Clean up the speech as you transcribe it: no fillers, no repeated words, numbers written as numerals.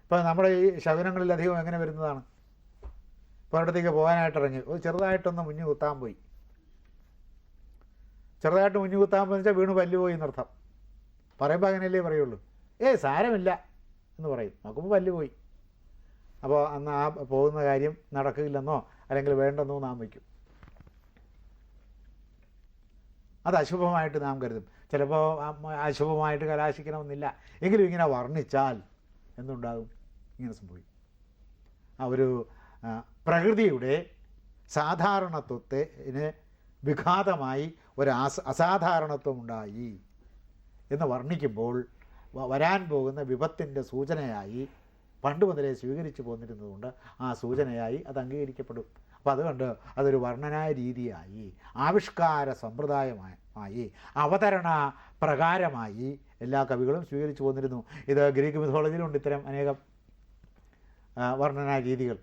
ഇപ്പോൾ നമ്മുടെ ഈ ശകുനങ്ങളിലധികം എങ്ങനെ വരുന്നതാണ്? ഇപ്പോൾ ഒരിടത്തേക്ക് പോകാനായിട്ട് ഇറങ്ങി ചെറുതായിട്ടൊന്ന് മുഞ്ഞു കുത്താൻ പോയി. ചെറുതായിട്ട് മുഞ്ഞു കുത്താൻ പോയി വെച്ചാൽ വീണ് പല്ല് പോയി എന്നർത്ഥം. പറയുമ്പോൾ അങ്ങനെയല്ലേ പറയുള്ളൂ. സാരമില്ല എന്ന് പറയും, നോക്കുമ്പോൾ പല്ല് പോയി. അപ്പോൾ അന്ന് ആ പോകുന്ന കാര്യം നടക്കില്ലെന്നോ അല്ലെങ്കിൽ വേണ്ടെന്നോ നാം വയ്ക്കും. അത് അശുഭമായിട്ട് നാം കരുതും. ചിലപ്പോൾ അശുഭമായിട്ട് കലാശിക്കണമെന്നില്ല, എങ്കിലും ഇങ്ങനെ വർണ്ണിച്ചാൽ എന്തുണ്ടാകും? ഇങ്ങനെ സംഭവിക്കും. ആ ഒരു പ്രകൃതിയുടെ സാധാരണത്വത്തിന് വിഘാതമായി ഒരു അസാധാരണത്വം ഉണ്ടായി എന്ന് വർണ്ണിക്കുമ്പോൾ വരാൻ പോകുന്ന വിപത്തിൻ്റെ സൂചനയായി പണ്ട് മുതലേ സ്വീകരിച്ചു പോന്നിരുന്നതുകൊണ്ട് ആ സൂചനയായി അത് അംഗീകരിക്കപ്പെടും. അപ്പോൾ അതുകൊണ്ട് അതൊരു വർണ്ണനാ രീതിയായി, ആവിഷ്കാര സമ്പ്രദായമായി, അവതരണ പ്രകാരമായി എല്ലാ കവികളും സ്വീകരിച്ചു പോന്നിരുന്നു. ഇത് ഗ്രീക്ക് മിഥോളജിയിലുണ്ട് ഇത്തരം അനേകം വർണ്ണനാ രീതികൾ.